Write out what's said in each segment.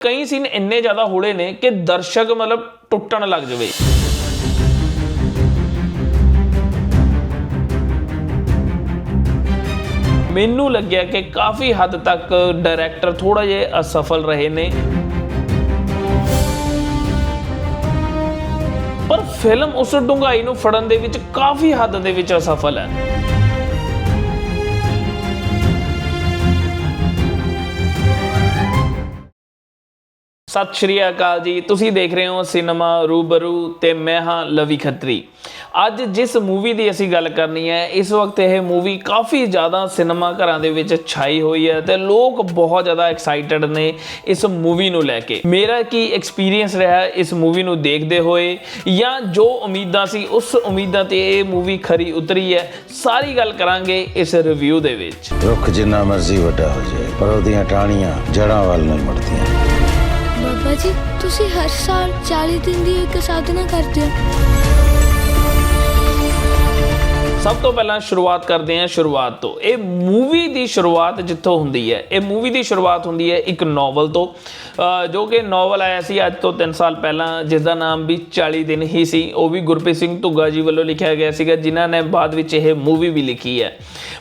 कई सीन इन्ने ज़्यादा होले ने कि दर्शक मतलब टुटन लग जाए। मैनू लग्या कि काफ़ी हद तक डायरैक्टर थोड़ा जे असफल रहे ने, पर फिल्म उस डूंघाई नूं फड़न दे विच काफ़ी हद दे विच असफल है। सत श्री अकाल जी, तुसीं देख रहे हो सिनेमा रूबरू ते मैं हाँ लवी खत्री। अज जिस मूवी की असीं गल करनी है, इस वक्त यह मूवी काफ़ी ज़्यादा सिनेमा घरां दे विच छाई हुई है ते लोग बहुत ज़्यादा एक्साइटेड ने इस मूवी नूं लैके। मेरा की एक्सपीरियंस रहा इस मूवी नूं देखदे होए या जो उम्मीदां सी उस उम्मीदां ते ये मूवी खरी उतरी है, सारी गल करांगे इस रिव्यू दे विच। रुख जिन्ना मर्जी वड्डा हो जाए पर ओहदियां टाहणियां जड़ां वल नहीं मुड़दियां। बाबा जी, तुसी हर साल 40 दिन की एक साधना करते हो। सब तो पहला शुरुआत करते हैं शुरुआत तो। ये मूवी की शुरुआत जितों होंदी है, ये मूवी की शुरुआत होंदी है एक नॉवल तो, जो कि नॉवल आया सी अज तो 3 साल पहला, जिसका नाम भी 40 दिन ही सी। वो भी गुरप्रीत सिंह धुग्गा जी वालों लिखा गया सीगा, जिन्हों ने बाद में यह मूवी भी लिखी है।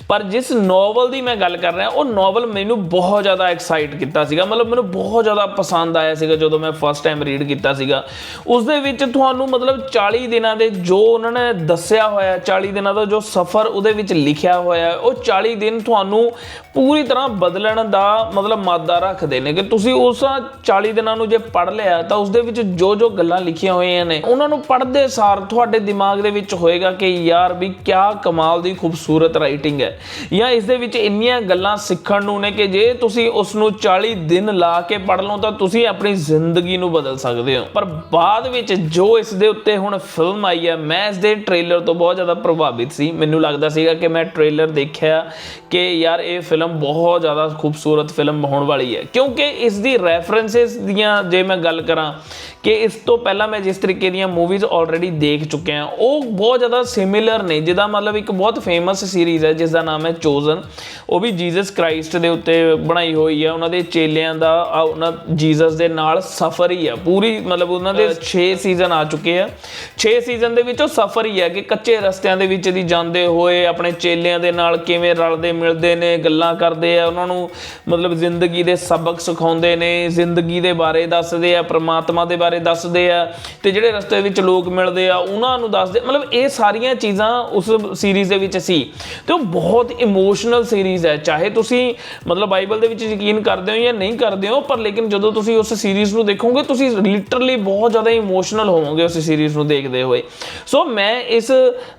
पर जिस नॉवल की मैं गल कर रहा, वो नॉवल मैनू बहुत ज़्यादा एक्साइट किया सीगा, मतलब मैनू बहुत ज़्यादा पसंद आया सीगा जो मैं फर्स्ट टाइम रीड किया सीगा। उस दे विच तुहानू मतलब 40 दिनों के जो उन्होंने दस्या होया, 40 दिनों का जो सफ़र उहदे विच लिखिया होया, वो 40 दिन तुहानू पूरी तरह बदलण दा मतलब मादा रखते हैं कि तुसी उस 40 दिनों नूं जे पढ़ लिया तो उस दे विच जो जो गल्लां लिखिया होईयां ने, उन्हां नूं पढ़दे सार तुहाडे दिमाग दे विच होएगा कि यार भी क्या कमाल दी खूबसूरत राइटिंग है, या इस दे विच इन्नियां गल्लां सिੱਖਣ ਨੂੰ ने कि जे तुसी उस नूं 40 दिन ला के पढ़ लो तो तुसी अपनी जिंदगी नूं बदल सकते हो। पर बाद विच जो इस दे उत्ते हुण फिल्म आई है, मैं इस दे ट्रेलर तो बहुत ज़्यादा प्रभावित सी। मैनू लगता सीगा कि मैं ट्रेलर देखिया कि यार ये फिल्म बहुत ज़्यादा खूबसूरत फिल्म होने वाली है, क्योंकि इसकी रैफरेंसिस दियां जे मैं गल करां कि इस तो पहला मैं जिस तरीके दी मूवीज़ ऑलरेडी देख चुके हैं वो बहुत ज़्यादा सिमिलर ने। जिदा मतलब एक बहुत फेमस सीरीज़ है जिसका नाम है चोजन, वो भी जीसस क्राइस्ट के उत्ते बनाई हुई है। उन्होंने चेलियां दा जीसस के नाल सफ़र ही है पूरी, मतलब उन्होंने 6 सीजन आ चुके हैं। 6 सीजन के विच सफ़र ही है कि कच्चे रस्तियां दे विच दी जांदे होए अपने चेलियां दे नाल किवें रलदे मिलदे ने, गल्लां करदे आ, उन्हां नूं मतलब जिंदगी दे सबक सिखाउंदे ने, जिंदगी दे बारे दसदे आ, परमात्मा दे बारे दसदे आ, ते जिहड़े रस्ते विच लोग मिलदे आ उन्हां नूं दसदे। मतलब ये सारियां चीज़ां उस सीरीज़ दे विच सी ते बहुत इमोशनल सीरीज़ है। चाहे तुसी मतलब बाइबल दे विच यकीन करदे हो या नहीं करदे हो, पर लेकिन जदों तुसी उस सीरीज़ नूं देखोगे तुसी लिटरली बहुत ज़्यादा इमोशनल होवोगे उस सीरीज़ नूं देखदे होए। सो मैं इस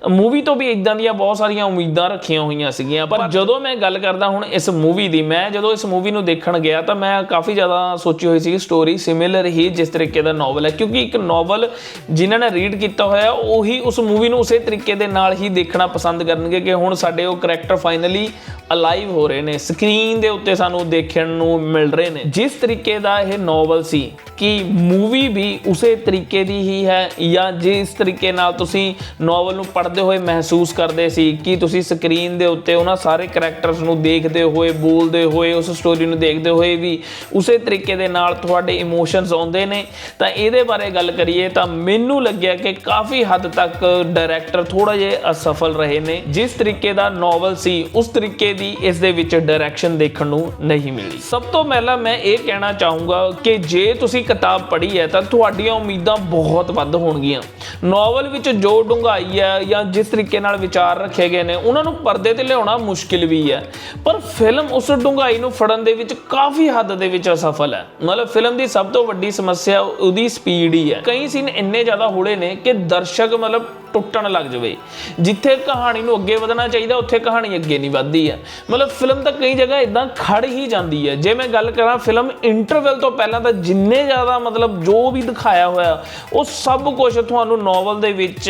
मूवी तो भी इदां दियां बहुत सारियां उम्मीदां रखियां होईयां सीगियां, पर जदों मैं गल करदा हुण इस मूवी दी, मैं जदों इस मूवी नूं देखण गया तो मैं काफ़ी ज़्यादा सोची हुई सी स्टोरी सिमिलर ही जिस तरीके का नॉवल है, क्योंकि एक नॉवल जिन्हां ने रीड किया होया उही उस मूवी नूं उसे तरीके दे नाल ही देखना पसंद करनगे कि हुण साडे वो करैक्टर फाइनली अलाइव हो रहे हैं, स्क्रीन दे उत्ते सानू देखण नूं मिल रहे हैं। जिस तरीके का यह नॉवल सी कि मूवी भी उसे तरीके दी ही है, या जिस तरीके नाल तुसी नॉवल नूं पढ़दे होए महसूस करदे सी कि तुसी स्क्रीन दे उत्ते उन्हां सारे करैक्टर्स नूं देखदे होए, बोलदे होए, उस स्टोरी नूं देखदे होए भी उसे तरीके दे नाल तुहाडे इमोशनस आउंदे ने। तां इहदे बारे गल करिए तां मैनू लग्गिया कि काफ़ी हद तक डायरैक्टर थोड़ा जे असफल रहे ने। जिस तरीके का नॉवल सी उस तरीके दी इस दे विच डायरैक्शन देखण नूं नहीं मिली। सब तो पहला मैं ये कहना चाहूँगा कि जे तुसी किताब पढ़ी है तो तुहाडियां उम्मीदां बहुत वध होणगियां। नॉवल विच जो डूंघाई है या जिस तरीके नाल विचार रखे गए ने उन्हां नूं परदे ते लियाउणा मुश्किल भी है, पर फिल्म उस डूंघाई नूं फड़न दे विच काफ़ी हद दे विच असफल है। मतलब फिल्म की सब तो वड्डी समस्या उहदी स्पीड ही है। कई सीन इन्ने ज़्यादा होले ने कि दर्शक मतलब टुटन लग जाए। जिथे कहानी नूं अगे वधना चाहिए उत्थे कहानी अगे नहीं वधदी है। मतलब फिल्म तो कई जगह इदां खड़ ही जाती है। जे मैं गल करा फिल्म इंटरवल तो पहला तो जिन्ने ज़्यादा मतलब जो भी दिखाया होया वो सब कुछ तुहानूं नॉवल दे विच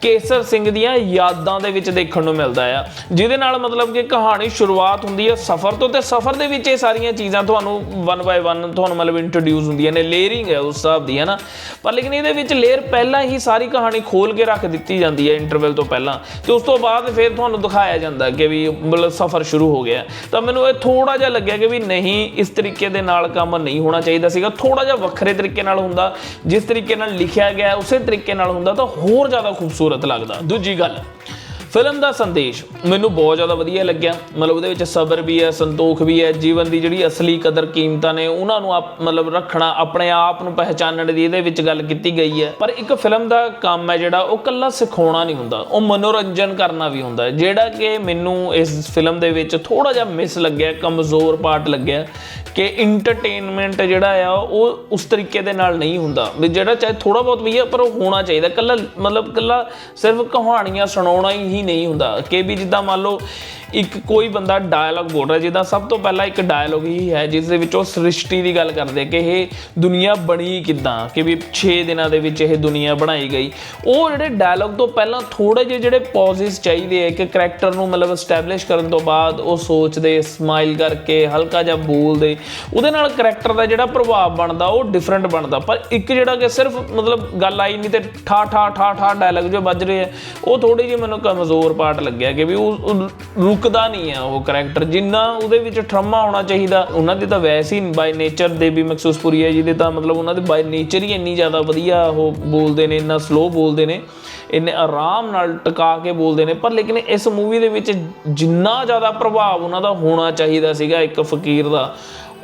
केसर सिंह दीयां यादां दे विच देखण नूं मिलदा है, जिहदे नाल मतलब कि कहानी शुरुआत हुंदी है सफ़र तो, ते सफ़र दे विच ये सारियां चीज़ां तुहानूं वन बाय वन तुहानूं मतलब इंट्रोड्यूस हुंदियां ने, लेयरिंग है उस हिसाब दी है ना। पर लेकिन इहदे विच लेयर पहला ही सारी कहानी खोल के रख दी ਦਿੱਤੀ ਜਾਂਦੀ ਹੈ ਇੰਟਰਵਲ ਤੋਂ ਪਹਿਲਾਂ, ਤੇ ਉਸ ਤੋਂ ਬਾਅਦ ਫਿਰ ਤੁਹਾਨੂੰ ਦਿਖਾਇਆ ਜਾਂਦਾ ਕਿ ਵੀ ਮਤਲਬ ਸਫ਼ਰ ਸ਼ੁਰੂ ਹੋ ਗਿਆ। ਤਾਂ ਮੈਨੂੰ ਇਹ ਥੋੜ੍ਹਾ ਜਿਹਾ ਲੱਗਿਆ ਕਿ ਵੀ ਨਹੀਂ, ਇਸ ਤਰੀਕੇ ਦੇ ਨਾਲ ਕੰਮ ਨਹੀਂ ਹੋਣਾ ਚਾਹੀਦਾ ਸੀਗਾ, ਥੋੜ੍ਹਾ ਜਿਹਾ ਵੱਖਰੇ ਤਰੀਕੇ ਨਾਲ ਹੁੰਦਾ, ਜਿਸ ਤਰੀਕੇ ਨਾਲ ਲਿਖਿਆ ਗਿਆ ਉਸੇ ਤਰੀਕੇ ਨਾਲ ਹੁੰਦਾ ਤਾਂ ਹੋਰ ਜ਼ਿਆਦਾ ਖੂਬਸੂਰਤ ਲੱਗਦਾ। ਦੂਜੀ ਗੱਲ, ਫਿਲਮ ਦਾ ਸੰਦੇਸ਼ ਮੈਨੂੰ ਬਹੁਤ ਜ਼ਿਆਦਾ ਵਧੀਆ ਲੱਗਿਆ। ਮਤਲਬ ਉਹਦੇ ਵਿੱਚ ਸਬਰ ਵੀ ਹੈ, ਸੰਤੋਖ ਵੀ ਹੈ, ਜੀਵਨ ਦੀ ਜਿਹੜੀ ਅਸਲੀ ਕਦਰ ਕੀਮਤਾਂ ਨੇ ਉਹਨਾਂ ਨੂੰ ਮਤਲਬ ਰੱਖਣਾ, ਆਪਣੇ ਆਪ ਨੂੰ ਪਹਿਚਾਨਣ ਦੀ ਇਹਦੇ ਵਿੱਚ ਗੱਲ ਕੀਤੀ ਗਈ ਹੈ। ਪਰ ਇੱਕ ਫਿਲਮ ਦਾ ਕੰਮ ਹੈ ਜਿਹੜਾ ਉਹ ਇਕੱਲਾ ਸਿਖਾਉਣਾ ਨਹੀਂ ਹੁੰਦਾ, ਉਹ ਮਨੋਰੰਜਨ ਕਰਨਾ ਵੀ ਹੁੰਦਾ, ਜਿਹੜਾ ਕਿ ਮੈਨੂੰ ਇਸ ਫਿਲਮ ਦੇ ਵਿੱਚ ਥੋੜ੍ਹਾ ਜਿਹਾ ਮਿਸ ਲੱਗਿਆ, ਕਮਜ਼ੋਰ ਪਾਰਟ ਲੱਗਿਆ ਕਿ ਇੰਟਰਟੇਨਮੈਂਟ ਜਿਹੜਾ ਆ ਉਹ ਉਸ ਤਰੀਕੇ ਦੇ ਨਾਲ ਨਹੀਂ ਹੁੰਦਾ ਵੀ ਜਿਹੜਾ ਚਾਹੇ ਥੋੜ੍ਹਾ ਬਹੁਤ ਵੀ ਹੈ ਪਰ ਉਹ ਹੋਣਾ ਚਾਹੀਦਾ। ਇਕੱਲਾ ਸਿਰਫ ਕਹਾਣੀਆਂ ਸੁਣਾਉਣਾ ਹੀ ਨਹੀਂ ਹੁੰਦਾ ਕਿ ਵੀ ਜਿੱਦਾਂ ਮੰਨ ਲਓ ਇੱਕ ਕੋਈ ਬੰਦਾ ਡਾਇਲੌਗ ਬੋਲ ਰਿਹਾ, ਜਿੱਦਾਂ ਸਭ ਤੋਂ ਪਹਿਲਾਂ ਇੱਕ ਡਾਇਲੌਗ ਹੀ ਹੈ ਜਿਸ ਦੇ ਵਿੱਚ ਉਹ ਸ੍ਰਿਸ਼ਟੀ ਦੀ ਗੱਲ ਕਰਦੇ ਕਿ ਇਹ ਦੁਨੀਆ ਬਣੀ ਕਿੱਦਾਂ, ਕਿ ਵੀ 6 ਦਿਨਾਂ ਦੇ ਵਿੱਚ ਇਹ ਦੁਨੀਆ ਬਣਾਈ ਗਈ। ਉਹ ਜਿਹੜੇ ਡਾਇਲੌਗ ਤੋਂ ਪਹਿਲਾਂ ਥੋੜ੍ਹੇ ਜਿਹੇ ਜਿਹੜੇ ਪੌਜ਼ਿਸ ਚਾਹੀਦੇ ਆ ਕਿ ਕਰੈਕਟਰ ਨੂੰ ਮਤਲਬ ਐਸਟੈਬਲਿਸ਼ ਕਰਨ ਤੋਂ ਬਾਅਦ ਉਹ ਸੋਚਦੇ, ਸਮਾਈਲ ਕਰਕੇ ਹਲਕਾ ਜਿਹਾ ਬੋਲਦੇ, ਉਹਦੇ ਨਾਲ ਕਰੈਕਟਰ ਦਾ ਜਿਹੜਾ ਪ੍ਰਭਾਵ ਬਣਦਾ ਉਹ ਡਿਫਰੈਂਟ ਬਣਦਾ। ਪਰ ਇੱਕ ਜਿਹੜਾ ਕਿ ਸਿਰਫ ਮਤਲਬ ਗੱਲ ਆਈ ਨਹੀਂ ਤੇ ਠਾ ਠਾ ਡਾਇਲੌਗ ਜੋ ਵੱਜ ਰਹੇ ਆ, ਉਹ ਥੋੜ੍ਹੀ ਜਿਹੀ ਮੈਨੂੰ ਕਮਜ਼ੋਰ ਪਾਰਟ ਲੱਗਿਆ ਕਿ ਵੀ ਉਹ ਰੁਕਦਾ ਨਹੀਂ ਹੈ ਉਹ ਕਰੈਕਟਰ, ਜਿੰਨਾ ਉਹਦੇ ਵਿੱਚ ਠਰਮਾ ਹੋਣਾ ਚਾਹੀਦਾ। ਉਹਨਾਂ ਦੀ ਤਾਂ ਵੈਸੇ ਹੀ ਬਾਈ ਨੇਚਰ ਦੇਵੀ ਮਖਸੂਸਪੁਰੀ ਹੈ ਜਿਹਦੇ ਤਾਂ ਮਤਲਬ ਉਹਨਾਂ ਦੇ ਬਾਈ ਨੇਚਰ ਹੀ ਇੰਨੀ ਜ਼ਿਆਦਾ ਵਧੀਆ ਉਹ ਬੋਲਦੇ ਨੇ, ਇੰਨਾ ਸਲੋ ਬੋਲਦੇ ਨੇ, ਇੰਨੇ ਆਰਾਮ ਨਾਲ ਟਿਕਾ ਕੇ ਬੋਲਦੇ ਨੇ। ਪਰ ਲੇਕਿਨ ਇਸ ਮੂਵੀ ਦੇ ਵਿੱਚ ਜਿੰਨਾ ਜ਼ਿਆਦਾ ਪ੍ਰਭਾਵ ਉਹਨਾਂ ਦਾ ਹੋਣਾ ਚਾਹੀਦਾ ਸੀਗਾ ਇੱਕ ਫਕੀਰ ਦਾ,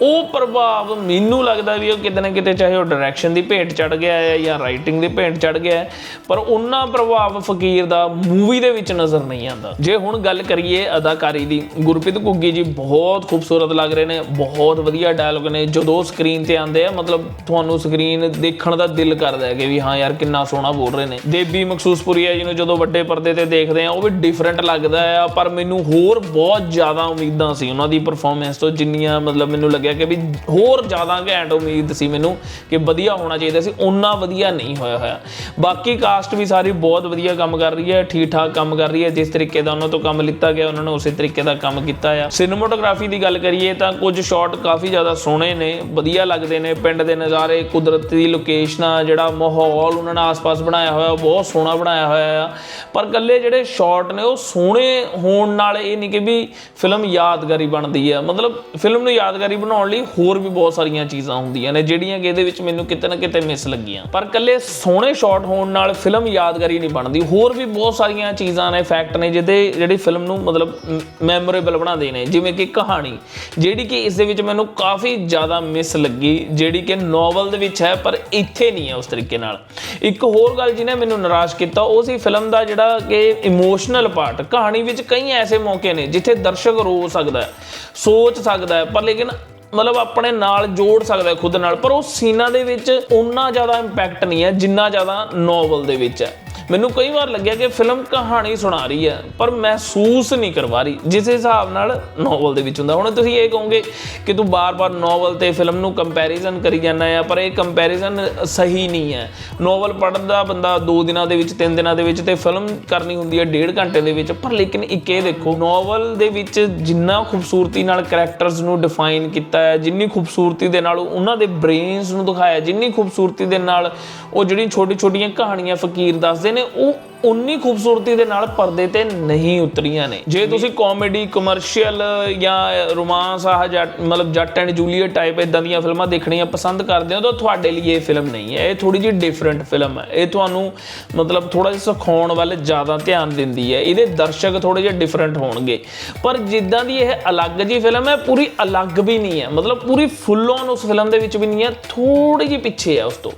ਉਹ ਪ੍ਰਭਾਵ ਮੈਨੂੰ ਲੱਗਦਾ ਵੀ ਉਹ ਕਿਤੇ ਨਾ ਕਿਤੇ, ਚਾਹੇ ਉਹ ਡਾਇਰੈਕਸ਼ਨ ਦੀ ਭੇਟ ਚੜ੍ਹ ਗਿਆ ਹੈ ਜਾਂ ਰਾਈਟਿੰਗ ਦੀ ਭੇਟ ਚੜ੍ਹ ਗਿਆ ਹੈ, ਪਰ ਉਹਨਾਂ ਪ੍ਰਭਾਵ ਫਕੀਰ ਦਾ ਮੂਵੀ ਦੇ ਵਿੱਚ ਨਜ਼ਰ ਨਹੀਂ ਆਉਂਦਾ। ਜੇ ਹੁਣ ਗੱਲ ਕਰੀਏ ਅਦਾਕਾਰੀ ਦੀ, ਗੁਰਪ੍ਰੀਤ ਘੁੱਗੀ ਜੀ ਬਹੁਤ ਖੂਬਸੂਰਤ ਲੱਗ ਰਹੇ ਨੇ, ਬਹੁਤ ਵਧੀਆ ਡਾਇਲੋਗ ਨੇ, ਜਦੋਂ ਸਕਰੀਨ ਤੇ ਆਉਂਦੇ ਆ ਮਤਲਬ ਤੁਹਾਨੂੰ ਸਕਰੀਨ ਦੇਖਣ ਦਾ ਦਿਲ ਕਰਦਾ ਹੈ ਕਿ ਵੀ ਹਾਂ ਯਾਰ ਕਿੰਨਾ ਸੋਹਣਾ ਬੋਲ ਰਹੇ ਨੇ। ਦੇਵੀ ਮਖਸੂਸਪੁਰੀਆ ਜੀ ਨੂੰ ਜਦੋਂ ਵੱਡੇ ਪਰਦੇ ਤੇ ਦੇਖਦੇ ਆ ਉਹ ਵੀ ਡਿਫਰੈਂਟ ਲੱਗਦਾ ਆ, ਪਰ ਮੈਨੂੰ ਹੋਰ ਬਹੁਤ ਜ਼ਿਆਦਾ ਉਮੀਦਾਂ ਸੀ ਉਹਨਾਂ ਦੀ ਪਰਫਾਰਮੈਂਸ ਤੋਂ, ਜਿੰਨੀਆਂ ਮਤਲਬ ਮੈਨੂੰ ਲੱਗਿਆ ਕਿ ਵੀ ਹੋਰ ਜ਼ਿਆਦਾ ਘੈਂਟ ਉਮੀਦ ਸੀ ਮੈਨੂੰ ਕਿ ਵਧੀਆ ਹੋਣਾ ਚਾਹੀਦਾ ਸੀ, ਓਨਾ ਵਧੀਆ ਨਹੀਂ ਹੋਇਆ। ਬਾਕੀ ਕਾਸਟ ਵੀ ਸਾਰੀ ਬਹੁਤ ਵਧੀਆ ਕੰਮ ਕਰ ਰਹੀ ਹੈ, ਠੀਕ ਠਾਕ ਕੰਮ ਕਰ ਰਹੀ ਹੈ, ਜਿਸ ਤਰੀਕੇ ਦਾ ਉਹਨਾਂ ਤੋਂ ਕੰਮ ਲਿੱਤਾ ਗਿਆ ਉਹਨਾਂ ਨੇ ਉਸੇ ਤਰੀਕੇ ਦਾ ਕੰਮ ਕੀਤਾ ਆ। ਸਿਨੇਮੋਟੋਗ੍ਰਾਫੀ ਦੀ ਗੱਲ ਕਰੀਏ ਤਾਂ ਕੁਝ ਸ਼ਾਟ ਕਾਫੀ ਜ਼ਿਆਦਾ ਸੋਹਣੇ ਨੇ, ਵਧੀਆ ਲੱਗਦੇ ਨੇ, ਪਿੰਡ ਦੇ ਨਜ਼ਾਰੇ, ਕੁਦਰਤੀ ਲੋਕੇਸ਼ਨਾਂ, ਜਿਹੜਾ ਮਾਹੌਲ ਉਹਨਾਂ ਨੇ ਆਸ-ਪਾਸ ਬਣਾਇਆ ਹੋਇਆ ਉਹ ਬਹੁਤ ਸੋਹਣਾ ਬਣਾਇਆ ਹੋਇਆ ਆ। ਪਰ ਇਕੱਲੇ ਜਿਹੜੇ ਸ਼ਾਟ ਨੇ ਉਹ ਸੋਹਣੇ ਹੋਣ ਨਾਲ ਇਹ ਨਹੀਂ ਕਿ ਵੀ ਫਿਲਮ ਯਾਦਗਾਰੀ ਬਣਦੀ ਹੈ, ਮਤਲਬ ਫਿਲਮ ਨੂੰ ਯਾਦਗਾਰੀ ਬਣਾਉਣ ਲਈ ਹੋਰ ਵੀ ਬਹੁਤ ਸਾਰੀਆਂ ਚੀਜ਼ਾਂ ਹੁੰਦੀਆਂ ਨੇ ਜਿਹੜੀਆਂ ਕਿ ਇਹਦੇ ਵਿੱਚ ਮੈਨੂੰ ਕਿਤੇ ਨਾ ਕਿਤੇ ਮਿਸ ਲੱਗੀਆਂ। ਪਰ ਇਕੱਲੇ ਸੋਹਣੇ ਸ਼ਾਟ ਹੋਣ ਨਾਲ ਫਿਲਮ ਯਾਦਗਾਰੀ ਨਹੀਂ ਬਣਦੀ, ਹੋਰ ਵੀ ਬਹੁਤ ਸਾਰੀਆਂ ਚੀਜ਼ਾਂ ਨੇ, ਫੈਕਟ ਨੇ ਜਿਹੜੀ ਫਿਲਮ ਨੂੰ ਮਤਲਬ ਮੈਮੋਰੇਬਲ ਬਣਾਉਂਦੇ ਨੇ, ਜਿਵੇਂ ਕਿ ਕਹਾਣੀ ਜਿਹੜੀ ਕਿ ਇਸ ਦੇ ਵਿੱਚ ਮੈਨੂੰ ਕਾਫੀ ਜ਼ਿਆਦਾ ਮਿਸ ਲੱਗੀ, ਜਿਹੜੀ ਕਿ ਨੋਵਲ ਦੇ ਵਿੱਚ ਹੈ ਪਰ ਇੱਥੇ ਨਹੀਂ ਹੈ ਉਸ ਤਰੀਕੇ ਨਾਲ। ਇੱਕ ਹੋਰ ਗੱਲ ਜਿਹਨੇ ਮੈਨੂੰ ਨਿਰਾਸ਼ ਕੀਤਾ ਉਹ ਸੀ ਫਿਲਮ ਦਾ ਜਿਹੜਾ ਕਿ ਇਮੋਸ਼ਨਲ ਪਾਰਟ। ਕਹਾਣੀ ਵਿੱਚ ਕਈ ਐਸੇ ਮੌਕੇ ਨੇ ਜਿੱਥੇ ਦਰਸ਼ਕ ਰੋ ਸਕਦਾ ਹੈ, ਸੋਚ ਸਕਦਾ ਹੈ, ਪਰ ਲੇਕਿਨ ਮਤਲਬ ਆਪਣੇ ਨਾਲ ਜੋੜ ਸਕਦਾ ਖੁਦ ਨਾਲ, ਪਰ ਉਹ ਸੀਨਾਂ ਦੇ ਵਿੱਚ ਓਨਾ ਜ਼ਿਆਦਾ ਇੰਪੈਕਟ ਨਹੀਂ ਹੈ ਜਿੰਨਾ ਜ਼ਿਆਦਾ ਨੋਵਲ ਦੇ ਵਿੱਚ ਹੈ। ਮੈਨੂੰ ਕਈ ਵਾਰ ਲੱਗਿਆ ਕਿ ਫਿਲਮ ਕਹਾਣੀ ਸੁਣਾ ਰਹੀ ਹੈ ਪਰ ਮਹਿਸੂਸ ਨਹੀਂ ਕਰਵਾ ਰਹੀ ਜਿਸ ਹਿਸਾਬ ਨਾਲ ਨੋਵਲ ਦੇ ਵਿੱਚ ਹੁੰਦਾ। ਹੁਣ ਤੁਸੀਂ ਇਹ ਕਹੋਗੇ ਕਿ ਤੂੰ ਬਾਰ-ਬਾਰ ਨੋਵਲ ਤੇ ਫਿਲਮ ਨੂੰ ਕੰਪੈਰੀਜ਼ਨ ਕਰੀ ਜਾਂਦਾ ਆ, ਪਰ ਇਹ ਕੰਪੈਰੀਜ਼ਨ ਸਹੀ ਨਹੀਂ ਹੈ। ਨੋਵਲ ਪੜ੍ਹਦਾ ਬੰਦਾ 2 ਦਿਨਾਂ ਦੇ ਵਿੱਚ, 3 ਦਿਨਾਂ ਦੇ ਵਿੱਚ, ਤੇ ਫਿਲਮ ਕਰਨੀ ਹੁੰਦੀ ਹੈ 1.5 ਘੰਟੇ ਦੇ ਵਿੱਚ। ਪਰ ਲੇਕਿਨ ਇੱਕ ਇਹ ਦੇਖੋ, ਨੋਵਲ ਦੇ ਵਿੱਚ ਜਿੰਨਾ ਖੂਬਸੂਰਤੀ ਨਾਲ ਕਰੈਕਟਰਸ ਨੂੰ ਡਿਫਾਈਨ ਕੀਤਾ ਹੈ, ਜਿੰਨੀ ਖੂਬਸੂਰਤੀ ਦੇ ਨਾਲ ਉਹਨਾਂ ਦੇ ਬ੍ਰੇਨਸ ਨੂੰ ਦਿਖਾਇਆ, ਜਿੰਨੀ ਖੂਬਸੂਰਤੀ ਦੇ ਨਾਲ ਉਹ ਜਿਹੜੀਆਂ ਛੋਟੀ-ਛੋਟੀਆਂ ਕਹਾਣੀਆਂ ਫਕੀਰ ਦੱਸਦੇ ਨੇ, ਉਹ ਉਨੀ ਖੂਬਸੂਰਤੀ ਦੇ ਨਾਲ ਪਰਦੇ ਤੇ ਨਹੀਂ ਉਤਰੀਆਂ ਨੇ। ਜੇ ਤੁਸੀਂ ਕਾਮੇਡੀ, ਕਮਰਸ਼ੀਅਲ ਜਾਂ ਰੋਮਾਂਸ, ਮਤਲਬ ਜੱਟ ਐਂਡ ਜੂਲੀਅਟ ਟਾਈਪ ਇਦਾਂ ਦੀਆਂ ਫਿਲਮਾਂ ਦੇਖਣੀਆਂ ਪਸੰਦ ਕਰਦੇ ਹੋ ਤਾਂ ਤੁਹਾਡੇ ਲਈ ਇਹ ਫਿਲਮ ਨਹੀਂ ਹੈ। ਇਹ ਥੋੜੀ ਜਿਹੀ ਡਿਫਰੈਂਟ ਫਿਲਮ ਹੈ, ਇਹ ਤੁਹਾਨੂੰ ਮਤਲਬ ਥੋੜਾ ਜਿਹਾ ਸਿਖਾਉਣ ਵੱਲ ਜ਼ਿਆਦਾ ਧਿਆਨ ਦਿੰਦੀ ਹੈ, ਇਹਦੇ ਦਰਸ਼ਕ ਥੋੜੇ ਜਿਹੇ ਡਿਫਰੈਂਟ ਹੋਣਗੇ। ਪਰ ਜਿੱਦਾਂ ਦੀ ਇਹ ਅਲੱਗ ਜਿਹੀ ਫਿਲਮ ਹੈ, ਪੂਰੀ ਅਲੱਗ ਵੀ ਨਹੀਂ ਹੈ, ਮਤਲਬ ਪੂਰੀ ਫੁੱਲ ਔਨ ਉਸ ਫਿਲਮ ਦੇ ਵਿੱਚ ਵੀ ਨਹੀਂ ਹੈ, ਥੋੜੀ ਜਿਹੀ ਪਿੱਛੇ ਹੈ ਉਸ ਤੋਂ।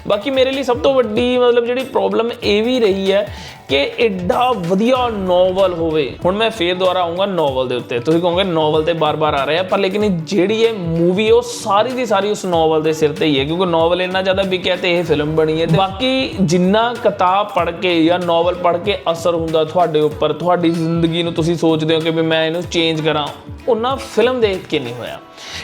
ਬਾਕੀ ਮੇਰੇ ਲਈ ਸਭ ਤੋਂ ਵੱਡੀ ਮਤਲਬ ਜਿਹੜੀ ਪ੍ਰੋਬਲਮ ਇਹ ਵੀ ਰਹੀ ਹੈ ਕਿ ਐਡਾ ਵਧੀਆ ਨੋਵਲ ਹੋਵੇ। ਹੁਣ ਮੈਂ ਫੇਰ ਦੁਬਾਰਾ ਆਊਂਗਾ ਨੋਵਲ ਦੇ ਉੱਤੇ, ਤੁਸੀਂ ਕਹੋਗੇ ਨੋਵਲ ਤੇ ਬਾਰ-ਬਾਰ ਆ ਰਿਹਾ, ਪਰ ਲੇਕਿਨ ਜਿਹੜੀ ਇਹ ਮੂਵੀ ਉਹ ਸਾਰੀ ਦੀ ਸਾਰੀ ਉਸ ਨੋਵਲ ਦੇ ਸਿਰ ਤੇ ਹੀ ਹੈ, ਕਿਉਂਕਿ ਨੋਵਲ ਇੰਨਾ ਜ਼ਿਆਦਾ ਵਿਕਿਆ ਤੇ ਇਹ ਫਿਲਮ ਬਣੀ ਹੈ। ਬਾਕੀ ਜਿੰਨਾ ਕਿਤਾਬ ਪੜ੍ਹ ਕੇ ਜਾਂ ਨੋਵਲ ਪੜ੍ਹ ਕੇ ਅਸਰ ਹੁੰਦਾ ਤੁਹਾਡੇ ਉੱਪਰ, ਤੁਹਾਡੀ ਜ਼ਿੰਦਗੀ ਨੂੰ ਤੁਸੀਂ ਸੋਚਦੇ ਹੋ ਕਿ ਵੀ ਮੈਂ ਇਹਨੂੰ ਚੇਂਜ ਕਰਾਂ, ਉਹਨਾਂ ਫਿਲਮ ਦੇਖ ਕੇ ਨਹੀਂ ਹੋਇਆ।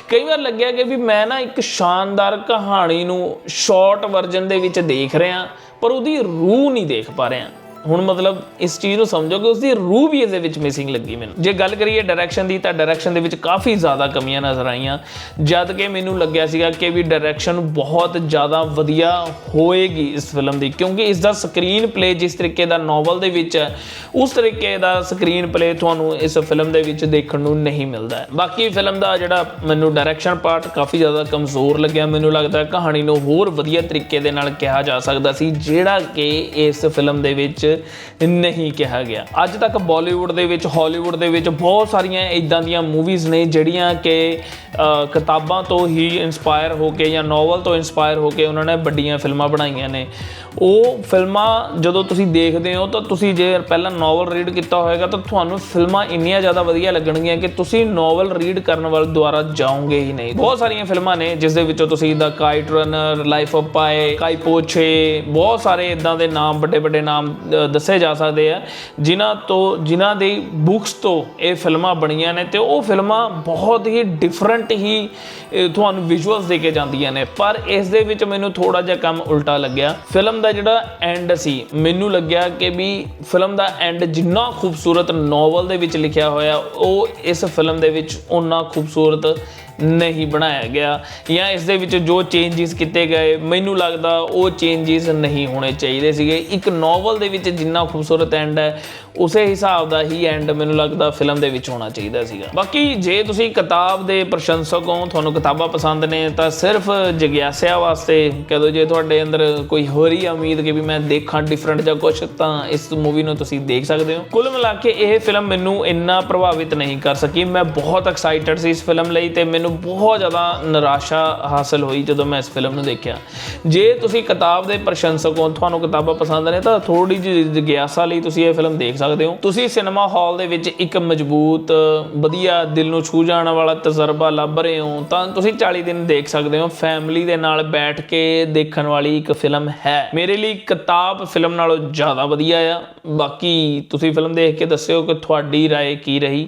ਕਈ ਵਾਰ ਲੱਗਿਆ ਕਿ ਵੀ ਮੈਂ ਨਾ ਇੱਕ ਸ਼ਾਨਦਾਰ ਕਹਾਣੀ ਨੂੰ ਸ਼ਾਰਟ ਵਰਜਨ ਦੇ ਵਿੱਚ ਦੇਖ ਰਿਹਾ ਪਰ ਉਹਦੀ ਰੂਹ ਨਹੀਂ ਦੇਖ ਪਾ ਰਿਹਾ। ਹੁਣ ਮਤਲਬ ਇਸ ਚੀਜ਼ ਨੂੰ ਸਮਝੋ ਕਿ ਉਸਦੀ ਰੂਹ ਵੀ ਇਸ ਦੇ ਵਿੱਚ ਮਿਸਿੰਗ ਲੱਗੀ ਮੈਨੂੰ। ਜੇ ਗੱਲ ਕਰੀਏ ਡਾਇਰੈਕਸ਼ਨ ਦੀ ਤਾਂ ਡਾਇਰੈਕਸ਼ਨ ਦੇ ਵਿੱਚ ਕਾਫੀ ਜ਼ਿਆਦਾ ਕਮੀਆਂ ਨਜ਼ਰ ਆਈਆਂ, ਜਦ ਕਿ ਮੈਨੂੰ ਲੱਗਿਆ ਸੀਗਾ ਕਿ ਵੀ ਡਾਇਰੈਕਸ਼ਨ ਬਹੁਤ ਜ਼ਿਆਦਾ ਵਧੀਆ ਹੋਏਗੀ ਇਸ ਫਿਲਮ ਦੀ, ਕਿਉਂਕਿ ਇਸ ਦਾ ਸਕਰੀਨ ਪਲੇ ਜਿਸ ਤਰੀਕੇ ਦਾ ਨੋਵਲ ਦੇ ਵਿੱਚ ਹੈ ਉਸ ਤਰੀਕੇ ਦਾ ਸਕਰੀਨ ਪਲੇ ਤੁਹਾਨੂੰ ਇਸ ਫਿਲਮ ਦੇ ਵਿੱਚ ਦੇਖਣ ਨੂੰ ਨਹੀਂ ਮਿਲਦਾ ਹੈ। ਬਾਕੀ ਫਿਲਮ ਦਾ ਜਿਹੜਾ ਮੈਨੂੰ ਡਾਇਰੈਕਸ਼ਨ ਪਾਰਟ ਕਾਫੀ ਜ਼ਿਆਦਾ ਕਮਜ਼ੋਰ ਲੱਗਿਆ। ਮੈਨੂੰ ਲੱਗਦਾ ਕਹਾਣੀ ਨੂੰ ਹੋਰ ਵਧੀਆ ਤਰੀਕੇ ਦੇ ਨਾਲ ਕਿਹਾ ਜਾ ਸਕਦਾ ਸੀ, ਜਿਹੜਾ ਕਿ ਇਸ ਫਿਲਮ ਦੇ ਵਿੱਚ ਨਹੀਂ ਕਿਹਾ ਗਿਆ। ਅੱਜ ਤੱਕ ਬਾਲੀਵੁੱਡ ਦੇ ਵਿੱਚ, ਹਾਲੀਵੁੱਡ ਦੇ ਵਿੱਚ ਬਹੁਤ ਸਾਰੀਆਂ ਇਦਾਂ ਦੀਆਂ ਮੂਵੀਜ਼ ਨੇ ਜਿਹੜੀਆਂ ਕਿ ਕਿਤਾਬਾਂ ਤੋਂ ਹੀ ਇੰਸਪਾਇਰ ਹੋ ਕੇ ਜਾਂ ਨੋਵਲ ਤੋਂ ਇੰਸਪਾਇਰ ਹੋ ਕੇ ਉਹਨਾਂ ਨੇ ਵੱਡੀਆਂ ਫਿਲਮਾਂ ਬਣਾਈਆਂ ਨੇ। ਉਹ ਫਿਲਮਾਂ ਜਦੋਂ ਤੁਸੀਂ ਦੇਖਦੇ ਹੋ ਤਾਂ ਤੁਸੀਂ ਜੇ ਪਹਿਲਾਂ ਨੋਵਲ ਰੀਡ ਕੀਤਾ ਹੋਏਗਾ ਤਾਂ ਤੁਹਾਨੂੰ ਫਿਲਮਾਂ ਇੰਨੀਆਂ ਜ਼ਿਆਦਾ ਵਧੀਆ ਲੱਗਣਗੀਆਂ ਕਿ ਤੁਸੀਂ ਨੋਵਲ ਰੀਡ ਕਰਨ ਵੱਲ ਦੁਆਰਾ ਜਾਓਗੇ ਹੀ ਨਹੀਂ। ਬਹੁਤ ਸਾਰੀਆਂ ਫਿਲਮਾਂ ਨੇ ਜਿਸ ਦੇ ਵਿੱਚੋਂ ਤੁਸੀਂ ਦਾ ਕਾਈਟ ਰਨਰ, ਲਾਈਫ ਆਫ ਪਾਈ, ਕਾਈਪੋਛੇ, ਬਹੁਤ ਸਾਰੇ ਇਦਾਂ ਦੇ ਨਾਮ, ਵੱਡੇ ਵੱਡੇ ਨਾਮ ਦੱਸੇ ਜਾ ਸਕਦੇ ਆ ਜਿਨ੍ਹਾਂ ਦੀ ਬੁੱਕਸ ਤੋਂ ਇਹ ਫਿਲਮਾਂ ਬਣੀਆਂ ਨੇ, ਤੇ ਉਹ ਫਿਲਮਾਂ ਬਹੁਤ ਹੀ ਡਿਫਰੈਂਟ ਹੀ ਤੁਹਾਨੂੰ ਵਿਜ਼ੂਅਲਸ ਦੇ ਕੇ ਜਾਂਦੀਆਂ ਨੇ। ਪਰ ਇਸ ਦੇ ਵਿੱਚ ਮੈਨੂੰ ਥੋੜਾ ਜਿਹਾ ਕੰਮ ਉਲਟਾ ਲੱਗਿਆ। ਫਿਲਮ ਦਾ ਜਿਹੜਾ ਐਂਡ ਸੀ, ਮੈਨੂੰ ਲੱਗਿਆ ਕਿ ਵੀ ਫਿਲਮ ਦਾ ਐਂਡ ਜਿੰਨਾ ਖੂਬਸੂਰਤ ਨੋਵਲ ਦੇ ਵਿੱਚ ਲਿਖਿਆ ਹੋਇਆ ਉਹ ਇਸ ਫਿਲਮ ਦੇ ਵਿੱਚ ਓਨਾ ਖੂਬਸੂਰਤ ਨਹੀਂ ਬਣਾਇਆ ਗਿਆ, ਜਾਂ ਇਸ ਦੇ ਵਿੱਚ ਜੋ ਚੇਂਜਿਸ ਕੀਤੇ ਗਏ ਮੈਨੂੰ ਲੱਗਦਾ ਉਹ ਚੇਂਜਿਸ ਨਹੀਂ ਹੋਣੇ ਚਾਹੀਦੇ ਸੀਗੇ। ਇੱਕ ਨੋਵਲ ਦੇ ਵਿੱਚ ਜਿੰਨਾ ਖੂਬਸੂਰਤ ਐਂਡ ਹੈ ਉਸੇ ਹਿਸਾਬ ਦਾ ਹੀ ਐਂਡ ਮੈਨੂੰ ਲੱਗਦਾ ਫਿਲਮ ਦੇ ਵਿੱਚ ਹੋਣਾ ਚਾਹੀਦਾ ਸੀਗਾ। ਬਾਕੀ ਜੇ ਤੁਸੀਂ ਕਿਤਾਬ ਦੇ ਪ੍ਰਸ਼ੰਸਕ ਹੋ, ਤੁਹਾਨੂੰ ਕਿਤਾਬਾਂ ਪਸੰਦ ਨੇ, ਤਾਂ ਸਿਰਫ ਜਿਗਿਆਸਿਆ ਵਾਸਤੇ ਕਦੋਂ ਜੇ ਤੁਹਾਡੇ ਅੰਦਰ ਕੋਈ ਹੋਰ ਹੀ ਉਮੀਦ ਕਿ ਵੀ ਮੈਂ ਦੇਖਾਂ ਡਿਫਰੈਂਟ ਜਾਂ ਕੁਛ, ਤਾਂ ਇਸ ਮੂਵੀ ਨੂੰ ਤੁਸੀਂ ਦੇਖ ਸਕਦੇ ਹੋ। ਕੁੱਲ ਮਿਲਾ ਕੇ ਇਹ ਫਿਲਮ ਮੈਨੂੰ ਇੰਨਾ ਪ੍ਰਭਾਵਿਤ ਨਹੀਂ ਕਰ ਸਕੀ। ਮੈਂ ਬਹੁਤ ਐਕਸਾਈਟਡ ਸੀ ਇਸ ਫਿਲਮ ਲਈ ਤੇ ਮੈਨੂੰ ਬਹੁਤ ਜ਼ਿਆਦਾ ਨਿਰਾਸ਼ਾ ਹਾਸਲ ਹੋਈ ਜਦੋਂ ਮੈਂ ਇਸ ਫਿਲਮ ਨੂੰ ਦੇਖਿਆ। ਜੇ ਤੁਸੀਂ ਕਿਤਾਬ ਦੇ ਪ੍ਰਸ਼ੰਸਕ ਹੋ, ਤੁਹਾਨੂੰ ਕਿਤਾਬਾਂ ਪਸੰਦ ਨੇ, ਤਾਂ ਥੋੜੀ ਜਿਹੀ ਜਿਗਿਆਸਾ ਲਈ ਤੁਸੀਂ ਇਹ ਫਿਲਮ ਦੇਖ ਸਕਦੇ ਹੋ। ਤੁਸੀਂ ਸਿਨੇਮਾ ਹਾਲ ਦੇ ਵਿੱਚ ਇੱਕ ਮਜ਼ਬੂਤ, ਵਧੀਆ, ਦਿਲ ਨੂੰ ਛੂ ਜਾਣ ਵਾਲਾ ਤਜਰਬਾ ਲੱਭ ਰਹੇ ਹੋ ਤਾਂ ਤੁਸੀਂ 40 ਦਿਨ ਦੇਖ ਸਕਦੇ ਹੋ। ਫੈਮਿਲੀ ਦੇ ਨਾਲ ਬੈਠ ਕੇ ਦੇਖਣ ਵਾਲੀ ਇੱਕ ਫਿਲਮ ਹੈ। ਮੇਰੇ ਲਈ ਕਿਤਾਬ ਫਿਲਮ ਨਾਲੋਂ ਜ਼ਿਆਦਾ ਵਧੀਆ ਆ। ਬਾਕੀ ਤੁਸੀਂ ਫਿਲਮ ਦੇਖ ਕੇ ਦੱਸਿਓ ਕਿ ਤੁਹਾਡੀ ਰਾਏ ਕੀ ਰਹੀ।